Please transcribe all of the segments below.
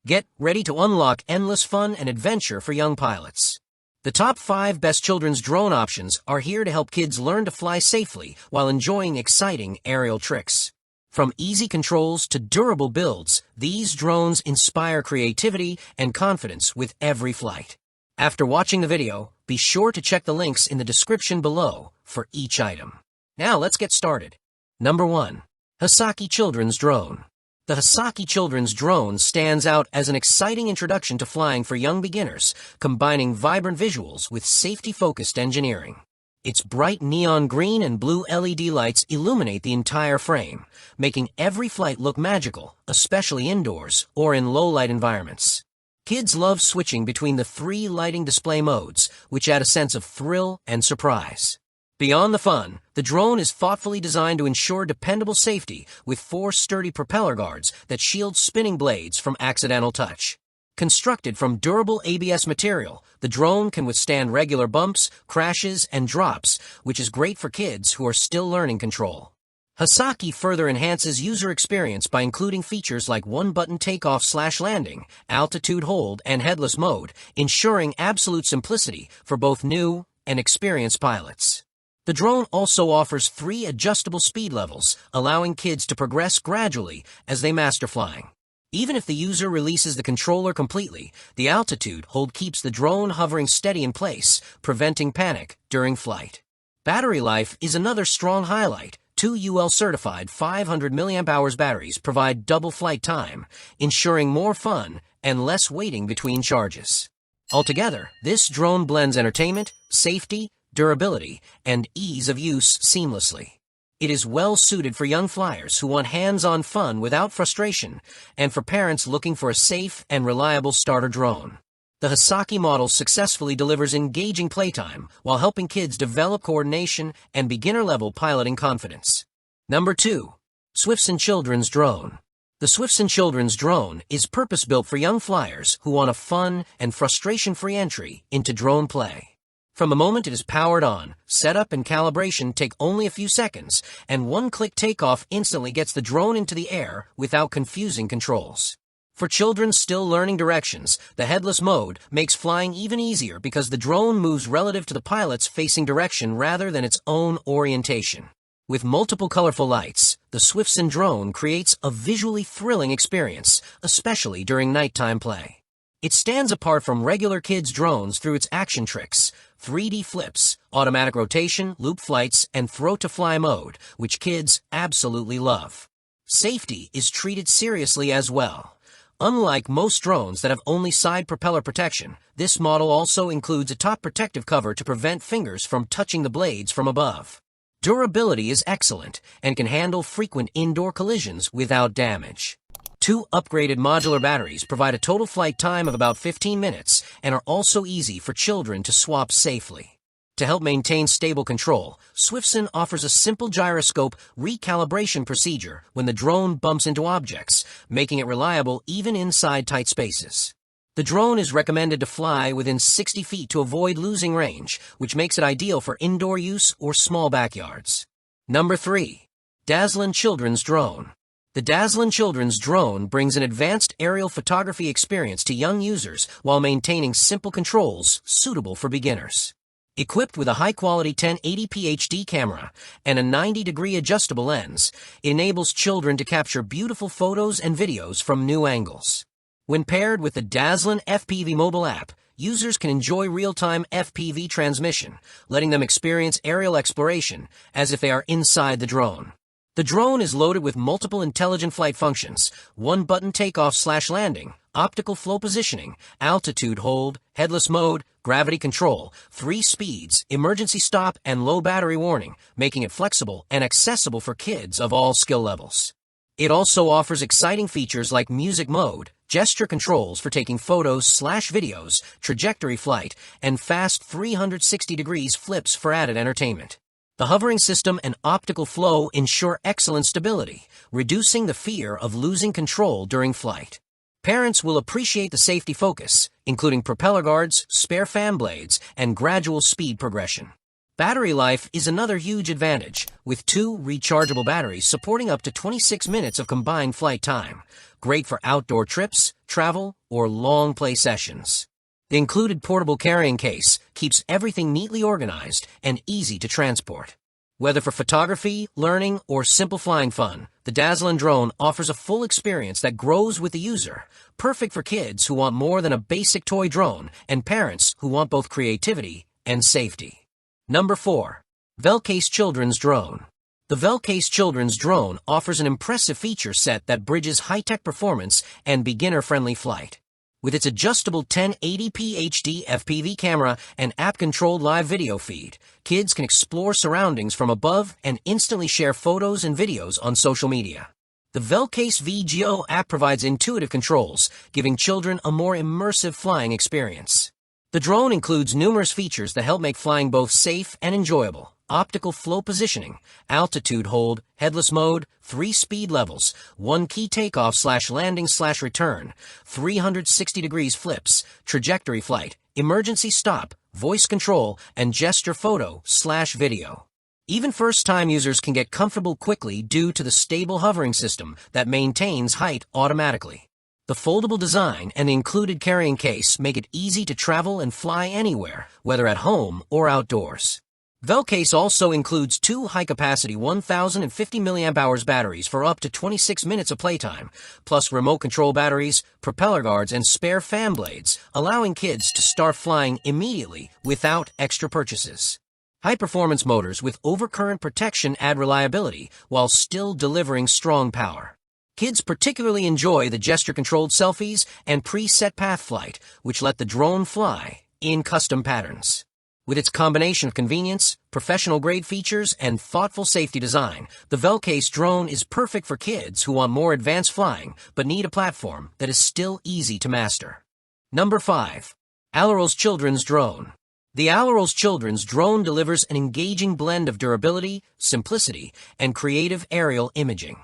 Get ready to unlock endless fun and adventure for young pilots. The top 5 best children's drone options are here to help kids learn to fly safely while enjoying exciting aerial tricks. From easy controls to durable builds, these drones inspire creativity and confidence with every flight. After watching the video, be sure to check the links in the description below for each item. Now let's get started. Number 1. HASAKEE Children's Drone. The HASAKEE Children's Drone stands out as an exciting introduction to flying for young beginners, combining vibrant visuals with safety-focused engineering. Its bright neon green and blue LED lights illuminate the entire frame, making every flight look magical, especially indoors or in low-light environments. Kids love switching between the 3 lighting display modes, which add a sense of thrill and surprise. Beyond the fun, the drone is thoughtfully designed to ensure dependable safety with 4 sturdy propeller guards that shield spinning blades from accidental touch. Constructed from durable ABS material, the drone can withstand regular bumps, crashes, and drops, which is great for kids who are still learning control. HASAKEE further enhances user experience by including features like one-button takeoff/landing, altitude hold, and headless mode, ensuring absolute simplicity for both new and experienced pilots. The drone also offers 3 adjustable speed levels, allowing kids to progress gradually as they master flying. Even if the user releases the controller completely, the altitude hold keeps the drone hovering steady in place, preventing panic during flight. Battery life is another strong highlight. 2 UL-certified 500 mAh batteries provide double flight time, ensuring more fun and less waiting between charges. Altogether, this drone blends entertainment, safety, durability, and ease of use seamlessly. It is well suited for young flyers who want hands-on fun without frustration, and for parents looking for a safe and reliable starter drone. The HASAKEE model successfully delivers engaging playtime while helping kids develop coordination and beginner-level piloting confidence. Number 2. Swifsen Children's Drone. The Swifsen Children's Drone is purpose-built for young flyers who want a fun and frustration-free entry into drone play. From the moment it is powered on, setup and calibration take only a few seconds, and one-click takeoff instantly gets the drone into the air without confusing controls. For children still learning directions, the headless mode makes flying even easier because the drone moves relative to the pilot's facing direction rather than its own orientation. With multiple colorful lights, the Swifsen drone creates a visually thrilling experience, especially during nighttime play. It stands apart from regular kids' drones through its action tricks, 3D flips, automatic rotation, loop flights, and throw-to-fly mode, which kids absolutely love. Safety is treated seriously as well. Unlike most drones that have only side propeller protection, this model also includes a top protective cover to prevent fingers from touching the blades from above. Durability is excellent and can handle frequent indoor collisions without damage. 2 upgraded modular batteries provide a total flight time of about 15 minutes and are also easy for children to swap safely. To help maintain stable control, Swifsen offers a simple gyroscope recalibration procedure when the drone bumps into objects, making it reliable even inside tight spaces. The drone is recommended to fly within 60 feet to avoid losing range, which makes it ideal for indoor use or small backyards. Number 3. Dazlen Children's Drone. The Dazlen Children's Drone brings an advanced aerial photography experience to young users while maintaining simple controls suitable for beginners. Equipped with a high-quality 1080p HD camera and a 90-degree adjustable lens, it enables children to capture beautiful photos and videos from new angles. When paired with the Dazlen FPV mobile app, users can enjoy real-time FPV transmission, letting them experience aerial exploration as if they are inside the drone. The drone is loaded with multiple intelligent flight functions, one-button takeoff/landing, optical flow positioning, altitude hold, headless mode, gravity control, 3 speeds, emergency stop, and low battery warning, making it flexible and accessible for kids of all skill levels. It also offers exciting features like music mode, gesture controls for taking photos/videos, trajectory flight, and fast 360 degrees flips for added entertainment. The hovering system and optical flow ensure excellent stability, reducing the fear of losing control during flight. Parents will appreciate the safety focus, including propeller guards, spare fan blades, and gradual speed progression. Battery life is another huge advantage, with 2 rechargeable batteries supporting up to 26 minutes of combined flight time. Great for outdoor trips, travel, or long play sessions. The included portable carrying case keeps everything neatly organized and easy to transport. Whether for photography, learning, or simple flying fun, the Dazlen drone offers a full experience that grows with the user, perfect for kids who want more than a basic toy drone and parents who want both creativity and safety. Number 4. Velcase Children's Drone. The Velcase Children's Drone offers an impressive feature set that bridges high-tech performance and beginner-friendly flight. With its adjustable 1080p HD FPV camera and app-controlled live video feed, kids can explore surroundings from above and instantly share photos and videos on social media. The Velcase VGO app provides intuitive controls, giving children a more immersive flying experience. The drone includes numerous features that help make flying both safe and enjoyable. Optical flow positioning, altitude hold, headless mode, 3 speed levels, 1 key takeoff/landing/return, 360 degrees flips, trajectory flight, emergency stop, voice control, and gesture photo/video. Even first-time users can get comfortable quickly due to the stable hovering system that maintains height automatically. The foldable design and the included carrying case make it easy to travel and fly anywhere, whether at home or outdoors. Velcase also includes 2 high-capacity 1,050 mAh batteries for up to 26 minutes of playtime, plus remote control batteries, propeller guards, and spare fan blades, allowing kids to start flying immediately without extra purchases. High-performance motors with overcurrent protection add reliability while still delivering strong power. Kids particularly enjoy the gesture-controlled selfies and preset path flight, which let the drone fly in custom patterns. With its combination of convenience, professional-grade features, and thoughtful safety design, the Velcase drone is perfect for kids who want more advanced flying but need a platform that is still easy to master. Number 5. ALORELS Children's Drone. The ALORELS Children's Drone delivers an engaging blend of durability, simplicity, and creative aerial imaging.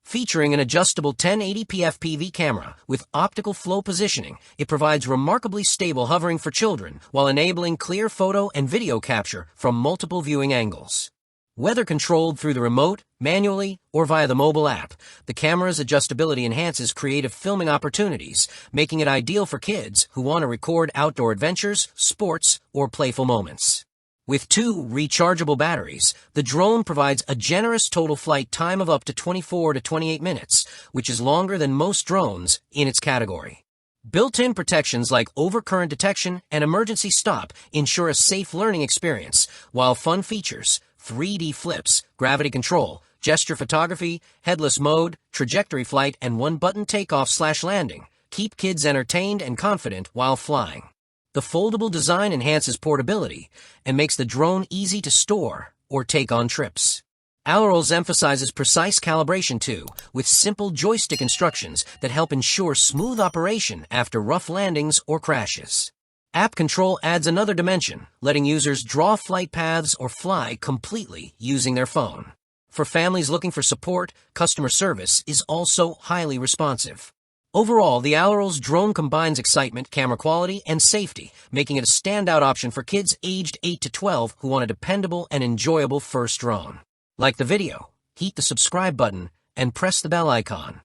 Featuring an adjustable 1080p FPV camera with optical flow positioning, it provides remarkably stable hovering for children while enabling clear photo and video capture from multiple viewing angles. Whether controlled through the remote, manually, or via the mobile app, the camera's adjustability enhances creative filming opportunities, making it ideal for kids who want to record outdoor adventures, sports, or playful moments. With 2 rechargeable batteries, the drone provides a generous total flight time of up to 24 to 28 minutes, which is longer than most drones in its category. Built-in protections like overcurrent detection and emergency stop ensure a safe learning experience, while fun features, 3D flips, gravity control, gesture photography, headless mode, trajectory flight, and 1-button takeoff/landing keep kids entertained and confident while flying. The foldable design enhances portability and makes the drone easy to store or take on trips. ALORELS emphasizes precise calibration too, with simple joystick instructions that help ensure smooth operation after rough landings or crashes. App control adds another dimension, letting users draw flight paths or fly completely using their phone. For families looking for support, customer service is also highly responsive. Overall, the ALORELS drone combines excitement, camera quality, and safety, making it a standout option for kids aged 8 to 12 who want a dependable and enjoyable first drone. Like the video, hit the subscribe button and press the bell icon.